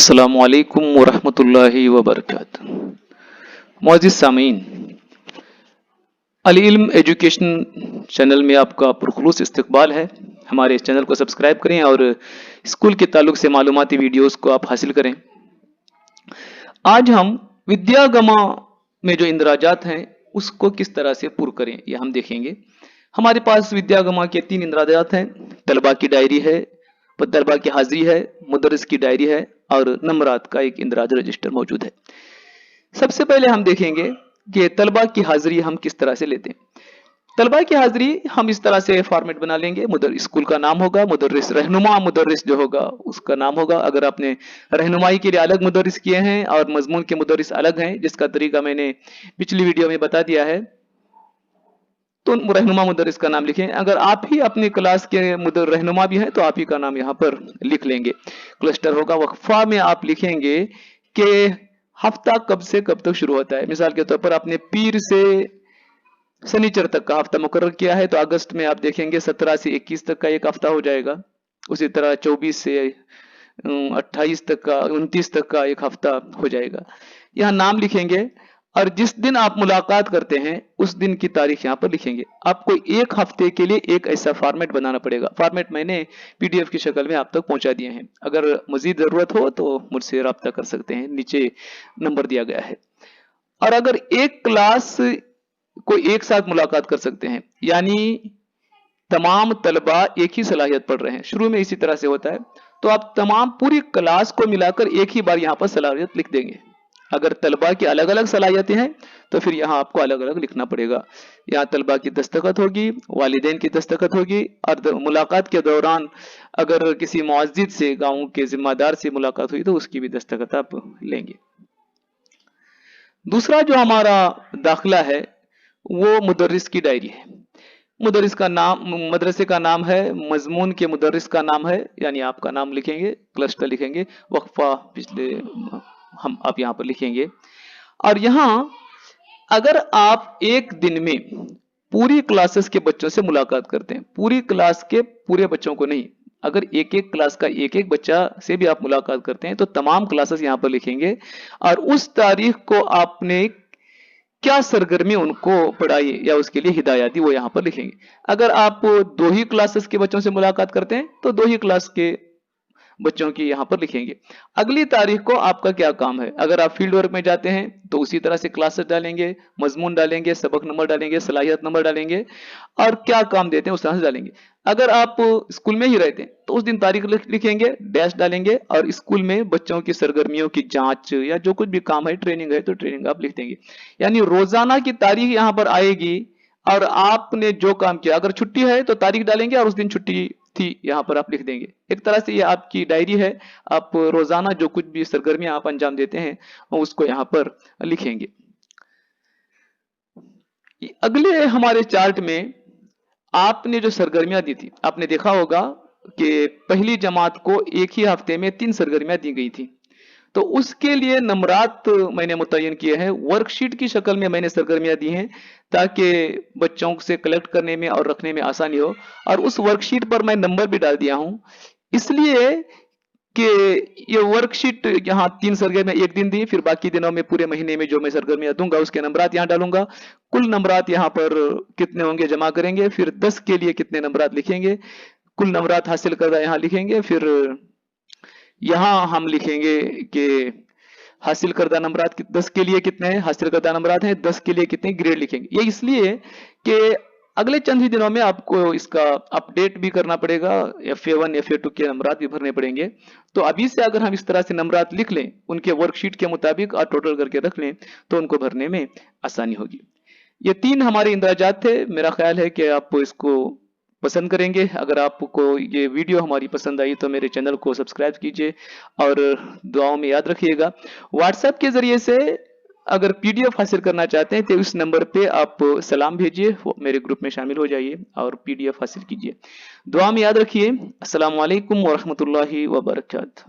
अस्सलामुअलैकुम वरहमतुल्लाहि वबरकातुहू। मुअज़्ज़िज़ सामीन, अल इल्म एजुकेशन चैनल में आपका पुरखुलूस इस्तकबाल है। हमारे इस चैनल को सब्सक्राइब करें और स्कूल के ताल्लुक से मालूमाती वीडियोस को आप हासिल करें। आज हम विद्यागमा में जो इंदराजात हैं उसको किस तरह से पुर करें यह हम देखेंगे। हमारे पास विद्यागमा के 3 इंदराजात हैं। तलबा की डायरी है, तलबा की हाजिरी है, मुदर्रिस की डायरी है और नंबरात का एक इंदराज रजिस्टर मौजूद है। सबसे पहले हम देखेंगे कि तलबा की हाजिरी हम किस तरह से लेते हैं। तलबा की हाजिरी हम इस तरह से फॉर्मेट बना लेंगे। स्कूल का नाम होगा, मुदर्रिस रहनुमा मुदर्रिस जो होगा उसका नाम होगा। अगर आपने रहनुमाई के लिए अलग मुदर्रिस किए हैं और मजमून के मुदर्रिस अलग हैं, जिसका तरीका मैंने पिछली वीडियो में बता दिया है, तो रहनुमा मुदर्रिस का नाम लिखें। अगर आप ही अपनी क्लास के रहनुमा भी हैं तो आप ही का नाम यहाँ पर लिख लेंगे। क्लस्टर होगा। वक्फा में आप लिखेंगे कि हफ्ता कब से कब तक शुरू होता है। मिसाल के तौर पर आपने पीर से शनिचर तक का हफ्ता मुकर्रर किया है तो अगस्त में आप देखेंगे 17 से 21 तक का एक हफ्ता हो जाएगा। उसी तरह 24 से 28 तक का, 29 तक का एक हफ्ता हो जाएगा। यहाँ नाम लिखेंगे और जिस दिन आप मुलाकात करते हैं उस दिन की तारीख यहाँ पर लिखेंगे। आपको एक हफ्ते के लिए एक ऐसा फॉर्मेट बनाना पड़ेगा। फॉर्मेट मैंने पीडीएफ की शक्ल में आप तक पहुंचा दिए हैं। अगर मजीद जरूरत हो तो मुझसे रब्ता कर सकते हैं, नीचे नंबर दिया गया है। और अगर एक क्लास को एक साथ मुलाकात कर सकते हैं, यानी तमाम तलबा एक ही सलाहियत पढ़ रहे हैं, शुरू में इसी तरह से होता है, तो आप तमाम पूरी क्लास को मिलाकर एक ही बार यहाँ पर सलाहियत लिख देंगे। अगर तलबा की अलग अलग सलाहियतें हैं तो फिर यहाँ आपको अलग अलग लिखना पड़ेगा। यहाँ तलबा की दस्तखत होगी, वालिदैन की दस्तखत होगी और मुलाकात के दौरान अगर किसी मुअज्जिद से, गांव के जिम्मेदार से मुलाकात हुई तो उसकी भी दस्तखत आप लेंगे। दूसरा जो हमारा दाखिला है वो मुदर्रिस की डायरी है। मुदर्रिस का नाम, मदरसे का नाम है, मजमून के मुदर्रिस का नाम है, यानी आपका नाम लिखेंगे, क्लस्टर लिखेंगे, वक्फा पिछले हम आप यहाँ पर लिखेंगे। और यहाँ अगर आप एक दिन में पूरी क्लासेस के बच्चों से मुलाकात करते हैं, पूरी क्लास के पूरे बच्चों को नहीं, अगर एक एक क्लास का एक एक बच्चा से भी आप मुलाकात करते हैं तो तमाम क्लासेस यहाँ पर लिखेंगे और उस तारीख को आपने क्या सरगर्मी उनको पढ़ाई या उसके लिए हिदायत दी वो यहाँ पर लिखेंगे। अगर आप 2 ही क्लासेस के बच्चों से मुलाकात करते हैं तो 2 ही क्लास के बच्चों की यहाँ पर लिखेंगे। अगली तारीख को आपका क्या काम है। अगर आप फील्ड वर्क में जाते हैं तो उसी तरह से क्लासेस डालेंगे, मजमून डालेंगे, सबक नंबर डालेंगे, सलाहियत नंबर डालेंगे और क्या काम देते हैं उस तरह से डालेंगे। अगर आप स्कूल में ही रहते हैं तो उस दिन तारीख लिखेंगे, डैश डालेंगे और स्कूल में बच्चों की सरगर्मियों की जांच या जो कुछ भी काम है, ट्रेनिंग है तो ट्रेनिंग आप लिख देंगे। यानी रोजाना की तारीख यहाँ पर आएगी और आपने जो काम किया, अगर छुट्टी है तो तारीख डालेंगे और उस दिन छुट्टी थी यहाँ पर आप लिख देंगे। एक तरह से ये आपकी डायरी है। आप रोजाना जो कुछ भी सरगर्मियां आप अंजाम देते हैं उसको यहाँ पर लिखेंगे। अगले हमारे चार्ट में आपने जो सरगर्मियां दी थी, आपने देखा होगा कि पहली जमात को एक ही हफ्ते में 3 सरगर्मियां दी गई थी, तो उसके लिए नंबरात मैंने मुतय्यन किए हैं। वर्कशीट की शक्ल में मैंने सरगर्मियां दी हैं ताकि बच्चों से कलेक्ट करने में और रखने में आसानी हो, और उस वर्कशीट पर मैं नंबर भी डाल दिया हूं, इसलिए कि ये वर्कशीट यहाँ 3 सरगर्मियां एक दिन दी, फिर बाकी दिनों में पूरे महीने में जो मैं सरगर्मियां दूंगा उसके नंबरात यहाँ डालूंगा। कुल नंबरात यहाँ पर कितने होंगे जमा करेंगे, फिर 10 के लिए कितने नंबरात लिखेंगे, कुल नंबरात हासिल करदा यहाँ लिखेंगे, फिर यहाँ हम लिखेंगे कि हासिल करदा नंबरात 10 के लिए कितने हैं, हासिल करदा नंबरात हैं 10 के लिए कितने, ग्रेड लिखेंगे। ये इसलिए कि अगले चंद ही दिनों में आपको इसका अपडेट भी करना पड़ेगा, FA1 FA2 के नंबरात भी भरने पड़ेंगे। तो अभी से अगर हम इस तरह से नंबरात लिख लें उनके वर्कशीट के मुताबिक और टोटल करके रख लें तो उनको भरने में आसानी होगी। ये 3 हमारे इंदराजात थे। मेरा ख्याल है कि आप इसको पसंद करेंगे। अगर आपको ये वीडियो हमारी पसंद आई तो मेरे चैनल को सब्सक्राइब कीजिए और दुआओं में याद रखिएगा। व्हाट्सएप के जरिए से अगर पीडीएफ हासिल करना चाहते हैं तो इस नंबर पे आप सलाम भेजिए, मेरे ग्रुप में शामिल हो जाइए और पीडीएफ हासिल कीजिए। दुआ में याद रखिए। अस्सलाम वालेकुम वरहमतुल्लाहि वबरकातुहू।